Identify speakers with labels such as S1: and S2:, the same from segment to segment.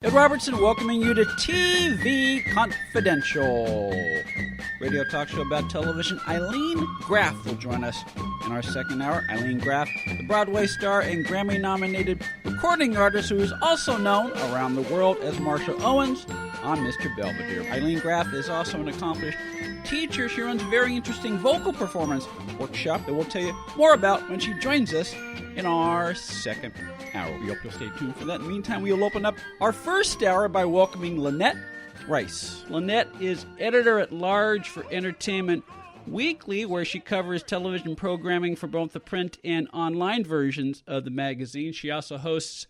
S1: Ed Robertson welcoming you to TV Confidential, radio talk show about television. Eileen Graff will join us in our second hour. Eileen Graff, the Broadway star and Grammy-nominated recording artist who is also known around the world as Marsha Owens on Mr. Belvedere. Eileen Graff is also an accomplished teacher. She runs a very interesting vocal performance workshop that we'll tell you more about when she joins us in our second hour. We hope you'll stay tuned for that. In the meantime, we will open up our first hour by welcoming Lynette Rice. Lynette is editor-at-large for Entertainment Weekly, where she covers television programming for both the print and online versions of the magazine. She also hosts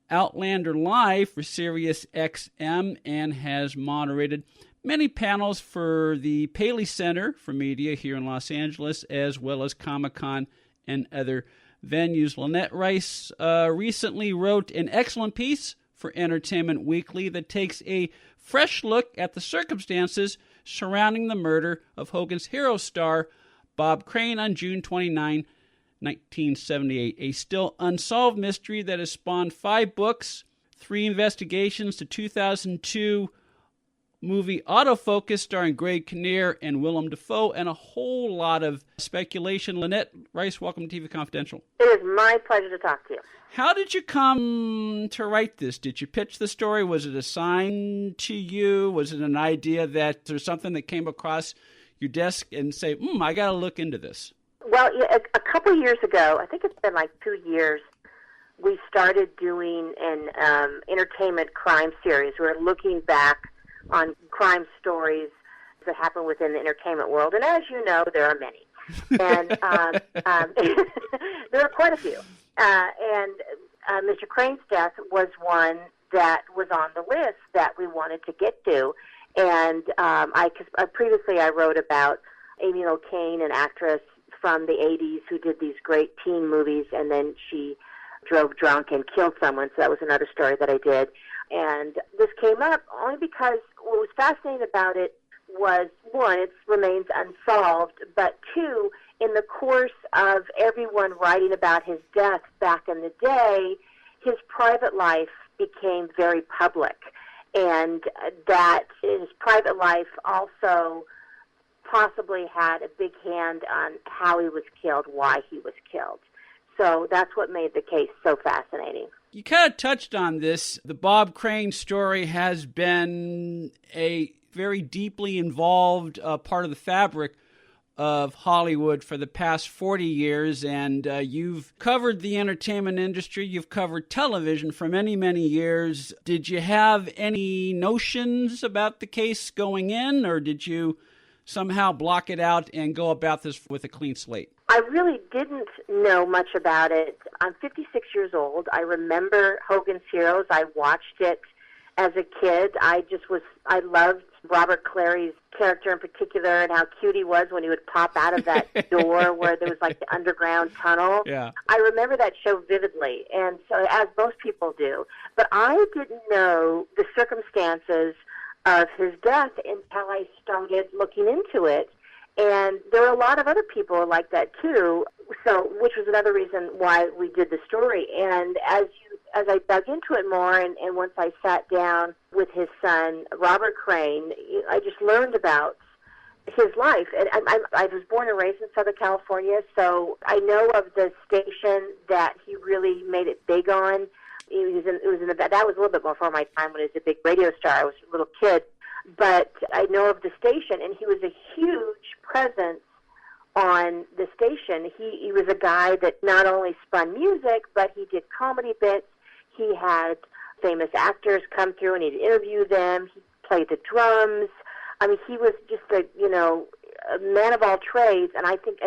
S1: Outlander Live for Sirius XM and has moderated many panels for the Paley Center for Media here in Los Angeles, as well as Comic-Con and other venues. Lynette Rice recently wrote an excellent piece for Entertainment Weekly that takes a fresh look at the circumstances surrounding the murder of Hogan's hero star Bob Crane on June 29, 1978, a still unsolved mystery that has spawned 5 books, 3 investigations, the 2002 movie Autofocus starring Greg Kinnear and Willem Dafoe, and a whole lot of speculation. Lynette Rice, welcome to TV Confidential.
S2: It is my pleasure to talk to you.
S1: How did you come to write this? Did you pitch the story? Was it assigned to you? Was it an idea that there's something that came across your desk and say, I got to look into this?
S2: Well, a couple years ago, I think it's been like 2 years, we started doing an entertainment crime series. We're looking back on crime stories that happen within the entertainment world. And as you know, there are many. And there are quite a few. And Mr. Crane's death was one that was on the list that we wanted to get to. And previously I wrote about Amy Locane, an actress from the 80s who did these great teen movies, and then she drove drunk and killed someone. So that was another story that I did. And this came up only because what was fascinating about it was, one, it remains unsolved, but two, in the course of everyone writing about his death back in the day, his private life became very public. And that his private life also possibly had a big hand on how he was killed, why he was killed. So that's what made the case so fascinating.
S1: You kind of touched on this. The Bob Crane story has been a very deeply involved part of the fabric of Hollywood for the past 40 years, and you've covered the entertainment industry. You've covered television for many, many years. Did you have any notions about the case going in, or did you somehow block it out and go about this with a clean slate?
S2: I really didn't know much about it. I'm 56 years old. I remember Hogan's Heroes. I watched it as a kid. I loved Robert Clary's character in particular and how cute he was when he would pop out of that door where there was like the underground tunnel.
S1: Yeah.
S2: I remember that show vividly, and so as most people do. But I didn't know the circumstances of his death until I started looking into it. And there were a lot of other people like that too, so which was another reason why we did the story. And as I dug into it more, and once I sat down with his son, Robert Crane, I just learned about his life. And I was born and raised in Southern California, so I know of the station that he really made it big on. That was a little bit before my time when he was a big radio star. I was a little kid. But I know of the station, and he was a huge presence on the station. He was a guy that not only spun music, but he did comedy bits. He had famous actors come through, and he'd interview them. He played the drums. I mean, he was just a man of all trades, and I think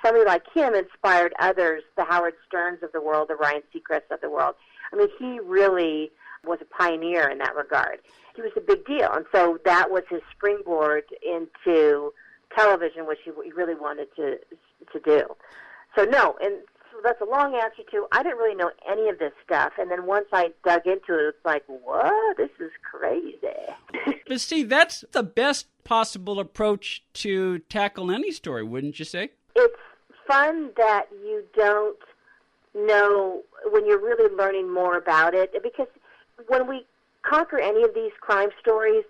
S2: somebody like him inspired others, the Howard Sterns of the world, the Ryan Seacrests of the world. I mean, he really was a pioneer in that regard. He was a big deal, and so that was his springboard into television, which he really wanted to do. So no, and so that's a long answer to, I didn't really know any of this stuff, and then once I dug into it, it's like, what? This is crazy.
S1: But see, that's the best possible approach to tackle any story, wouldn't you say?
S2: It's fun that you don't know when you're really learning more about it, because when we conquer any of these crime stories.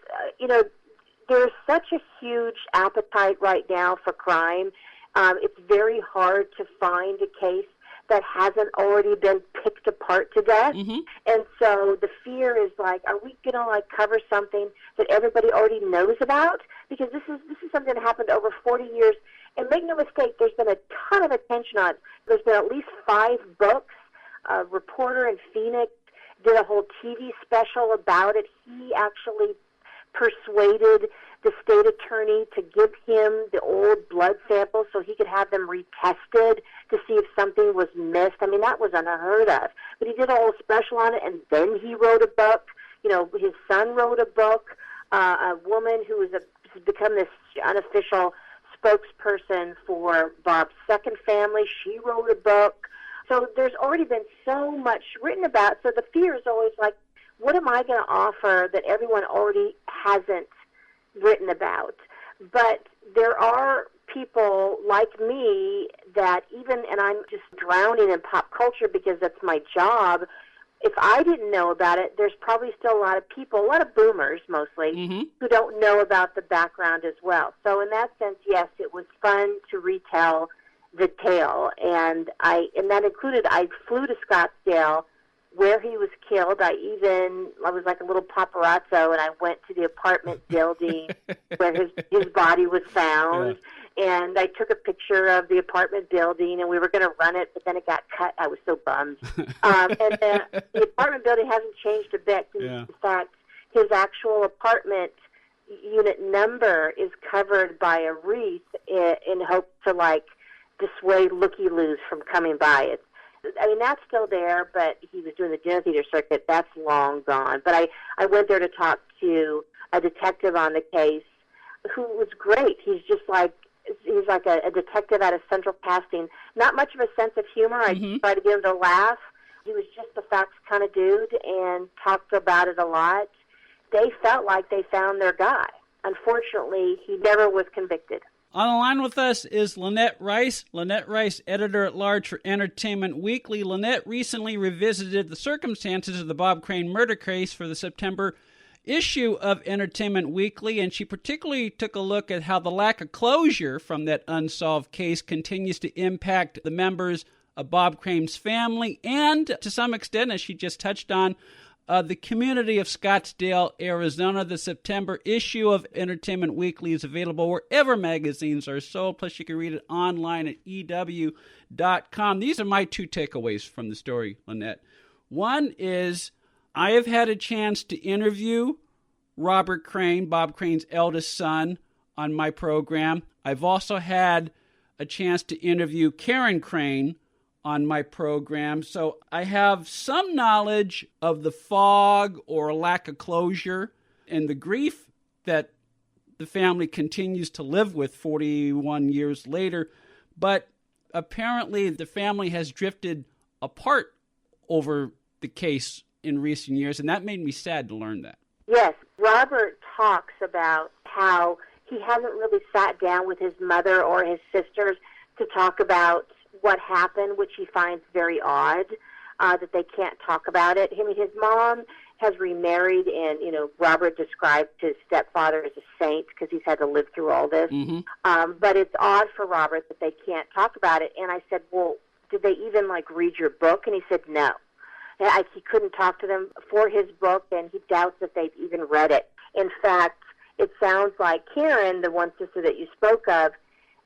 S2: There's such a huge appetite right now for crime. It's very hard to find a case that hasn't already been picked apart to death.
S1: Mm-hmm.
S2: And so the fear is like, are we going to cover something that everybody already knows about? Because this is something that happened over 40 years. And make no mistake, there's been a ton of attention on it. There's been at least 5 books. A reporter in Phoenix did a whole TV special about it. He actually persuaded the state attorney to give him the old blood samples so he could have them retested to see if something was missed. I mean, that was unheard of. But he did a whole special on it, and then he wrote a book. His son wrote a book. A woman who has become this unofficial spokesperson for Bob's second family, she wrote a book. So there's already been so much written about. So the fear is always like, what am I going to offer that everyone already hasn't written about? But there are people like me that and I'm just drowning in pop culture because that's my job. If I didn't know about it, there's probably still a lot of people, a lot of boomers mostly,
S1: Mm-hmm.
S2: who don't know about the background as well. So in that sense, yes, it was fun to retell the tale. And that included, I flew to Scottsdale where he was killed. I was like a little paparazzo, and I went to the apartment building where his body was found. Yeah. And I took a picture of the apartment building, and we were going to run it, but then it got cut. I was so bummed. And the apartment building hasn't changed a bit. Yeah. In fact, his actual apartment unit number is covered by a wreath in hope to dissuade looky-loos from coming by. That's still there, but he was doing the dinner theater circuit. That's long gone. But I went there to talk to a detective on the case who was great. He's like a detective out of central casting. Not much of a sense of humor.
S1: Mm-hmm.
S2: I tried to get him to laugh. He was just the facts kind of dude and talked about it a lot. They felt like they found their guy. Unfortunately, he never was convicted.
S1: On the line with us is Lynette Rice. Lynette Rice, editor-at-large for Entertainment Weekly. Lynette recently revisited the circumstances of the Bob Crane murder case for the September issue of Entertainment Weekly, and she particularly took a look at how the lack of closure from that unsolved case continues to impact the members of Bob Crane's family and, to some extent, as she just touched on, the community of Scottsdale, Arizona. The September issue of Entertainment Weekly is available wherever magazines are sold, plus you can read it online at EW.com. These are my 2 takeaways from the story, Lynette. One is I have had a chance to interview Robert Crane, Bob Crane's eldest son, on my program. I've also had a chance to interview Karen Crane on my program. So I have some knowledge of the fog or lack of closure and the grief that the family continues to live with 41 years later. But apparently the family has drifted apart over the case in recent years, and that made me sad to learn that.
S2: Yes, Robert talks about how he hasn't really sat down with his mother or his sisters to talk about what happened, which he finds very odd, that they can't talk about it. His mom has remarried, and, Robert described his stepfather as a saint because he's had to live through all this.
S1: Mm-hmm.
S2: But it's odd for Robert that they can't talk about it. And I said, well, did they even, read your book? And he said, no. He couldn't talk to them for his book, and he doubts that they've even read it. In fact, it sounds like Karen, the one sister that you spoke of,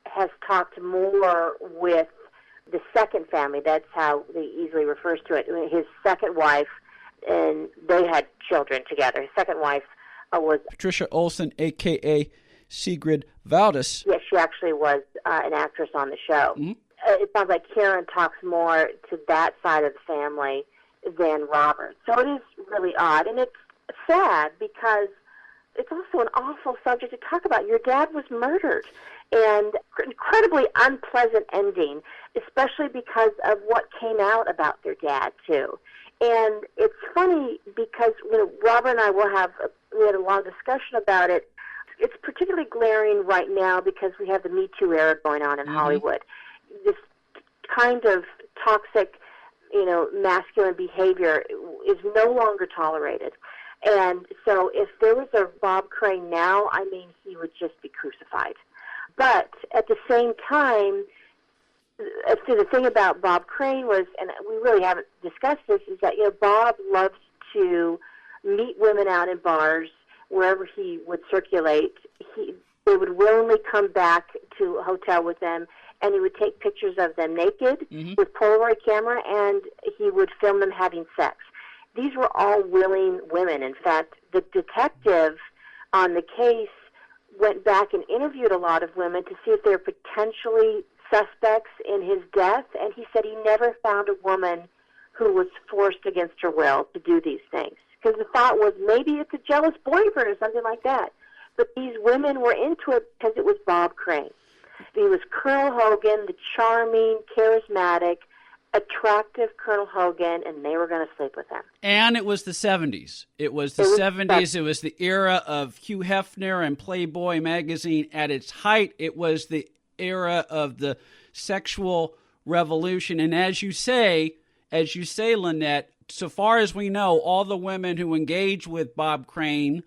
S2: has talked more with the second family. That's how he easily refers to it. His second wife, and they had children together. His second wife was
S1: Patricia Olsen, a.k.a. Sigrid Valdis.
S2: Yes, she actually was an actress on the show.
S1: Mm-hmm.
S2: It sounds like Karen talks more to that side of the family than Robert. So it is really odd, and it's sad because it's also an awful subject to talk about. Your dad was murdered, and incredibly unpleasant ending, especially because of what came out about their dad, too. And it's funny because Robert and I we had a long discussion about it. It's particularly glaring right now because we have the Me Too era going on in Hollywood. This kind of toxic, masculine behavior is no longer tolerated. And so if there was a Bob Crane now, I mean, he would just be crucified. But at the same time, so the thing about Bob Crane was, and we really haven't discussed this, is that, Bob loves to meet women out in bars, wherever he would circulate. They would willingly come back to a hotel with them, and he would take pictures of them naked with Polaroid camera, and he would film them having sex. These were all willing women. In fact, the detective on the case went back and interviewed a lot of women to see if they were potentially suspects in his death, and he said he never found a woman who was forced against her will to do these things. Because the thought was maybe it's a jealous boyfriend or something like that. But these women were into it because it was Bob Crane. He was Colonel Hogan, the charming, charismatic, attractive Colonel Hogan, and they were going to sleep with him.
S1: And it was the 70s. It was the 70s. It was the era of Hugh Hefner and Playboy magazine at its height. It was the era of the sexual revolution. And as you say, Lynette, so far as we know, all the women who engaged with Bob Crane,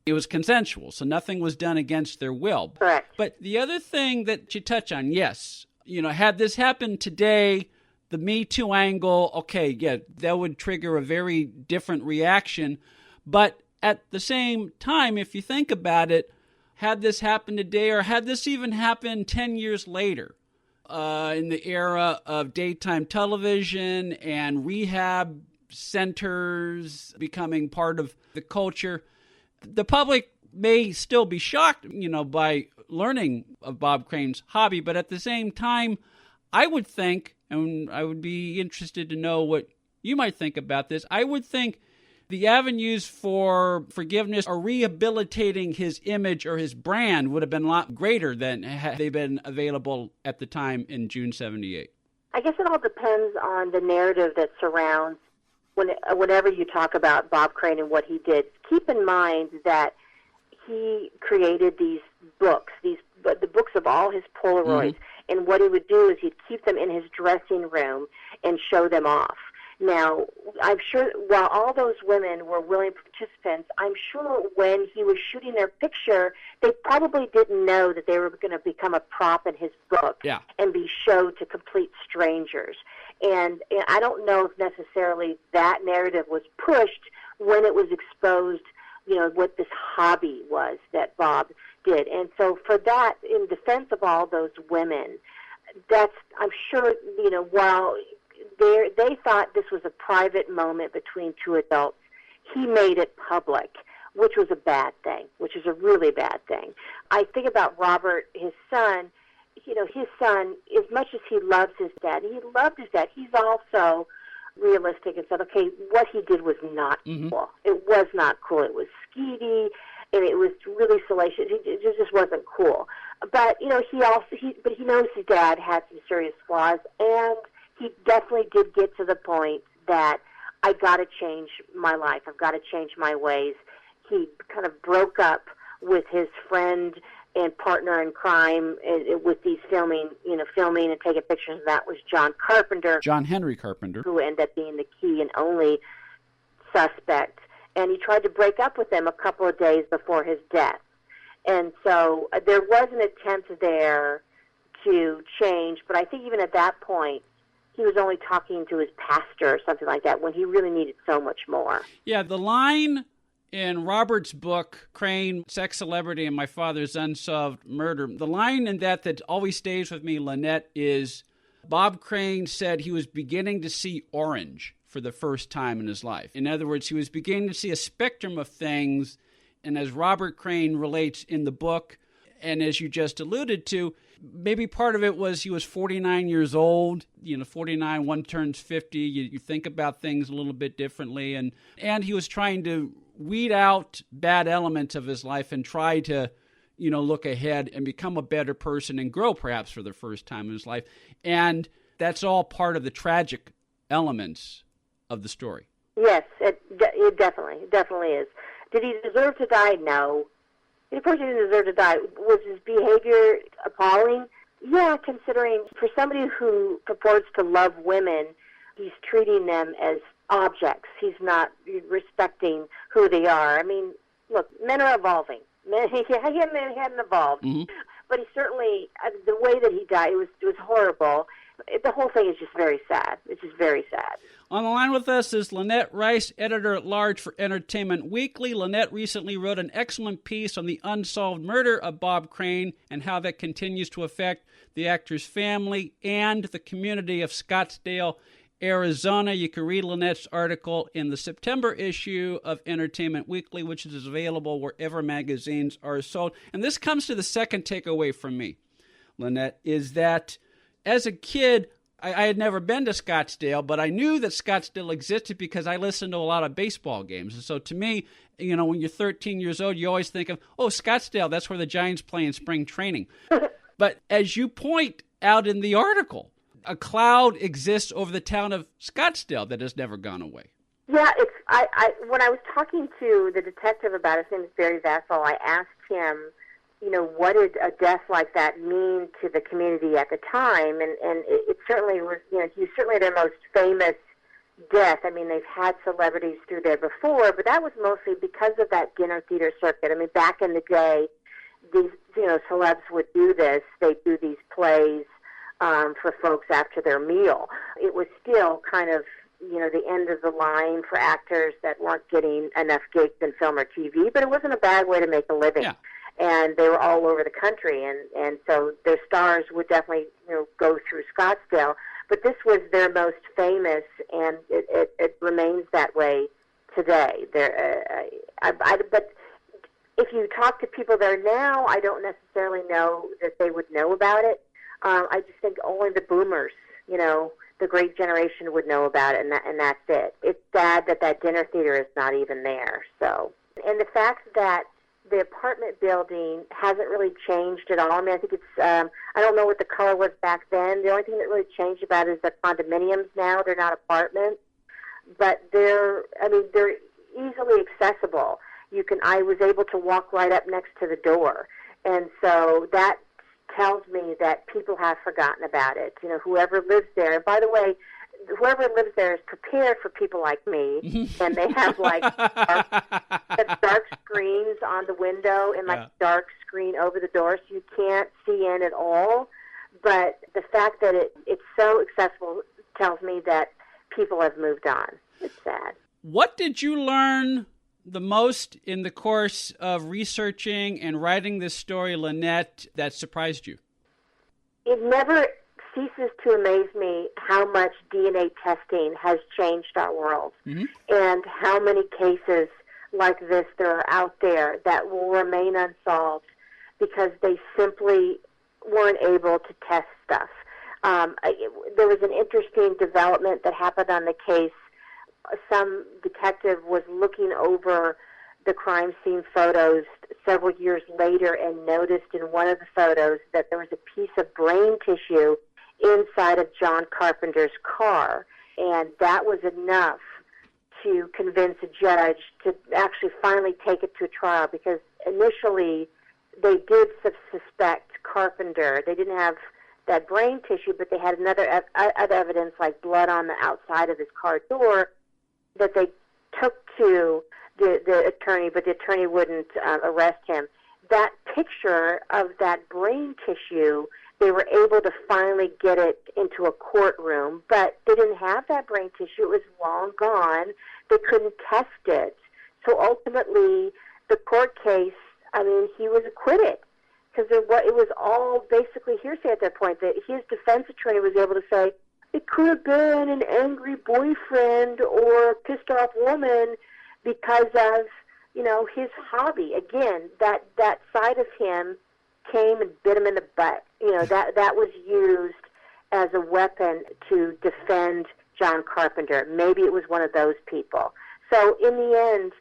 S1: it was consensual, so nothing was done against their will.
S2: Correct.
S1: But the other thing that you touch on, yes, had this happened today, the Me Too angle, okay, yeah, that would trigger a very different reaction. But at the same time, if you think about it, had this happened today, or had this even happened 10 years later, in the era of daytime television and rehab centers becoming part of the culture, the public may still be shocked, by learning of Bob Crane's hobby. But at the same time, I would think, and I would be interested to know what you might think about this, I would think the avenues for forgiveness or rehabilitating his image or his brand would have been a lot greater than had they been available at the time in June 78.
S2: I guess it all depends on the narrative that surrounds whenever you talk about Bob Crane and what he did. Keep in mind that he created these books, the books of all his Polaroids, and what he would do is he'd keep them in his dressing room and show them off. Now, I'm sure while all those women were willing participants, I'm sure when he was shooting their picture, they probably didn't know that they were going to become a prop in his book and be showed to complete strangers. And I don't know if necessarily that narrative was pushed when it was exposed, what this hobby was that Bob did. And so for that, in defense of all those women, I'm sure, while they thought this was a private moment between two adults, he made it public, which was a bad thing, which is a really bad thing. I think about Robert, his son. His son, as much as he loves his dad, he loved his dad, he's also realistic and said, okay, what he did was not cool. It was not cool. It was skeevy, and it was really salacious. It just wasn't cool. But, he knows his dad had some serious flaws, and he definitely did get to the point that I got to change my life. I've got to change my ways. He kind of broke up with his friend and partner in crime with these filming and taking pictures. That was John
S1: Henry Carpenter,
S2: who ended up being the key and only suspect. And he tried to break up with him a couple of days before his death. And so there was an attempt there to change, but I think even at that point, he was only talking to his pastor or something like that when he really needed so much more.
S1: Yeah, the line in Robert's book, Crane, Sex, Celebrity, and My Father's Unsolved Murder, the line in that always stays with me, Lynette, is Bob Crane said he was beginning to see orange for the first time in his life. In other words, he was beginning to see a spectrum of things, and as Robert Crane relates in the book, and as you just alluded to, maybe part of it was he was 49 years old. 49, one turns 50. You think about things a little bit differently. And he was trying to weed out bad elements of his life and try to, look ahead and become a better person and grow perhaps for the first time in his life. And that's all part of the tragic elements of the story.
S2: Yes, it definitely is. Did he deserve to die? No. Of course he didn't deserve to die. Was his behavior appalling? Yeah, considering for somebody who purports to love women, he's treating them as objects. He's not respecting who they are. I mean, look, men are evolving. He hadn't evolved. Mm-hmm. But he certainly, the way that he died, it was horrible. The whole thing is just very sad. It's just very sad.
S1: On the line with us is Lynette Rice, editor-at-large for Entertainment Weekly. Lynette recently wrote an excellent piece on the unsolved murder of Bob Crane and how that continues to affect the actor's family and the community of Scottsdale, Arizona. You can read Lynette's article in the September issue of Entertainment Weekly, which is available wherever magazines are sold. And this comes to the second takeaway from me, Lynette, is that as a kid, I had never been to Scottsdale, but I knew that Scottsdale existed because I listened to a lot of baseball games. And so to me, you know, when you're 13 years old, you always think of, oh, Scottsdale, that's where the Giants play in spring training. But as you point out in the article, a cloud exists over the town of Scottsdale that has never gone away.
S2: Yeah, when I was talking to the detective about it, his name is Barry Vassal, I asked him, you know, what did a death like that mean to the community at the time? And it certainly was, you know, he's certainly their most famous death. I mean, they've had celebrities through there before, but that was mostly because of that dinner theater circuit. I mean, back in the day, these, you know, celebs would do this. They'd do these plays for folks after their meal. It was still kind of, you know, the end of the line for actors that weren't getting enough gigs in film or TV, but it wasn't a bad way to make a living. Yeah. And they were all over the country, and so their stars would definitely, you know, go through Scottsdale. But this was their most famous, and it remains that way today. But if you talk to people there now, I don't necessarily know that they would know about it. I just think only the boomers, you know, the great generation would know about it, and that's it. It's sad that that dinner theater is not even there. So, and the fact that the apartment building hasn't really changed at all. I mean, I think it's, I don't know what the color was back then. The only thing that really changed about it is the condominiums now. They're not apartments, but they're easily accessible. I was able to walk right up next to the door. And so that tells me that people have forgotten about it. You know, whoever lives there, and by the way, whoever lives there is prepared for people like me, and they have like dark screens on the window and like dark screen over the door, so you can't see in at all. But the fact that it's so accessible tells me that people have moved on. It's sad.
S1: What did you learn the most in the course of researching and writing this story, Lynette, that surprised you?
S2: It never ceases to amaze me how much DNA testing has changed our world, and how many cases like this there are out there that will remain unsolved because they simply weren't able to test stuff. There was an interesting development that happened on the case. Some detective was looking over the crime scene photos several years later and noticed in one of the photos that there was a piece of brain tissue inside of John Carpenter's car, and that was enough to convince a judge to actually finally take it to a trial, because initially they did suspect Carpenter. They didn't have that brain tissue, but they had other evidence like blood on the outside of his car door that they took to the attorney, but the attorney wouldn't arrest him. That picture of that brain tissue, they were able to finally get it into a courtroom, but they didn't have that brain tissue. It was long gone. They couldn't test it. So ultimately, the court case, I mean, he was acquitted, because it was all basically hearsay at that point. That his defense attorney was able to say, it could have been an angry boyfriend or a pissed-off woman because of, you know, his hobby. Again, that side of him came and bit him in the butt. You know, that was used as a weapon to defend John Carpenter. Maybe it was one of those people. So in the end,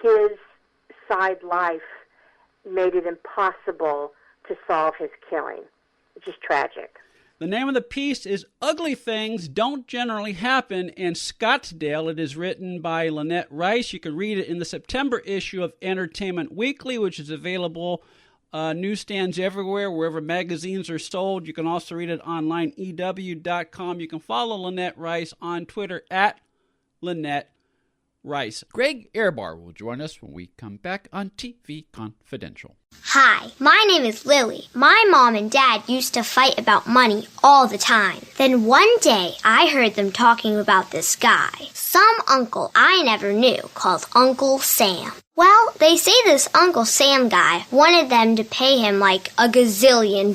S2: his side life made it impossible to solve his killing. It's just tragic.
S1: The name of the piece is Ugly Things Don't Generally Happen in Scottsdale. It is written by Lynette Rice. You can read it in the September issue of Entertainment Weekly, which is available newsstands everywhere, wherever magazines are sold. You can also read it online, EW.com. You can follow Lynette Rice on Twitter at Lynette Rice. Greg Ehrbar will join us when we come back on TV Confidential.
S3: Hi, my name is Lily. My mom and dad used to fight about money all the time. Then one day, I heard them talking about this guy, some uncle I never knew, called Uncle Sam. Well, they say this Uncle Sam guy wanted them to pay him like $1 gazillion,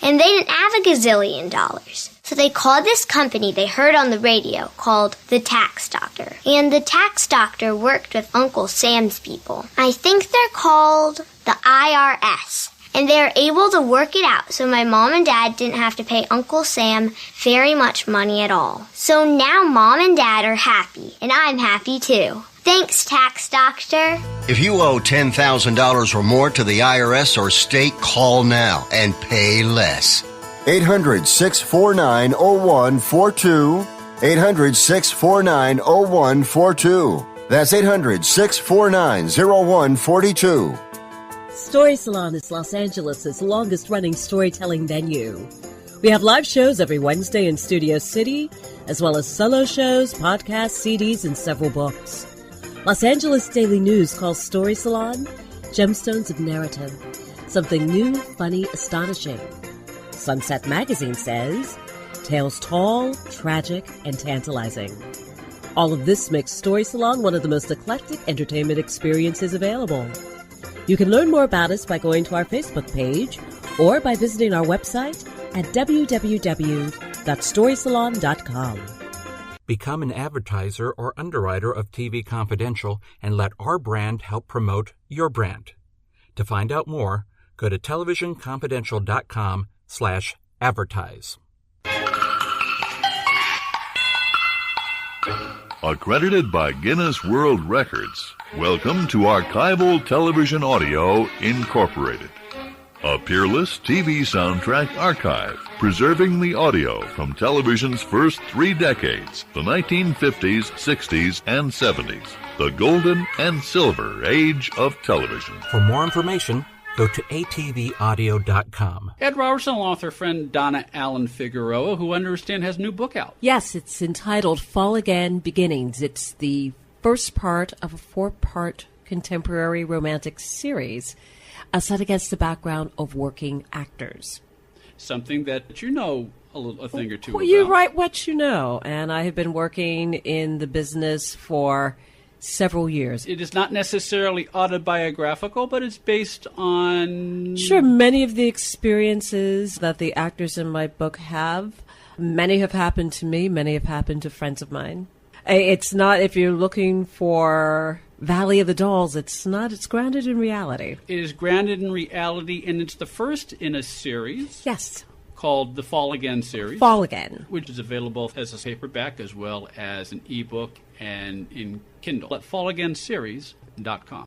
S3: and they didn't have $1 gazillion. So they called this company they heard on the radio called the Tax Doctor. And the Tax Doctor worked with Uncle Sam's people. I think they're called the IRS. And they were able to work it out so my mom and dad didn't have to pay Uncle Sam very much money at all. So now mom and dad are happy, and I'm happy too. Thanks, Tax Doctor.
S4: If you owe $10,000 or more to the IRS or state, call now and pay less. 800-649-0142. 800-649-0142. That's 800-649-0142.
S5: Story Salon is Los Angeles' longest-running storytelling venue. We have live shows every Wednesday in Studio City, as well as solo shows, podcasts, CDs, and several books. Los Angeles Daily News calls Story Salon Gemstones of Narrative, something new, funny, astonishing. Sunset Magazine says tales tall, tragic, and tantalizing. All of this makes Story Salon one of the most eclectic entertainment experiences available. You can learn more about us by going to our Facebook page or by visiting our website at www.storysalon.com.
S6: Become an advertiser or underwriter of TV Confidential and let our brand help promote your brand. To find out more, go to televisionconfidential.com/advertise.
S7: Accredited by Guinness World Records, welcome to Archival Television Audio Incorporated, a peerless TV soundtrack archive preserving the audio from television's first 3 decades, the 1950s, 60s, and 70s, the golden and silver age of television.
S6: For more information, go to atvaudio.com.
S1: Ed Robertson, along with her friend Donna Allen Figueroa, who I understand has a new book out.
S5: Yes, it's entitled Fall Again Beginnings. It's the first part of a 4-part contemporary romantic series set against the background of working actors.
S1: Something that you know a thing or two
S5: well,
S1: about.
S5: You write what you know, and I have been working in the business for several years.
S1: It is not necessarily autobiographical, but it's based on...
S5: Sure, many of the experiences that the actors in my book have, many have happened to me, many have happened to friends of mine. It's not, if you're looking for Valley of the Dolls, it's not, it's grounded in reality.
S1: It is grounded in reality, and it's the first in a series.
S5: Yes.
S1: Called the Fall Again series.
S5: Fall Again.
S1: Which is available as a paperback as well as an ebook and in Kindle at fallagainseries.com.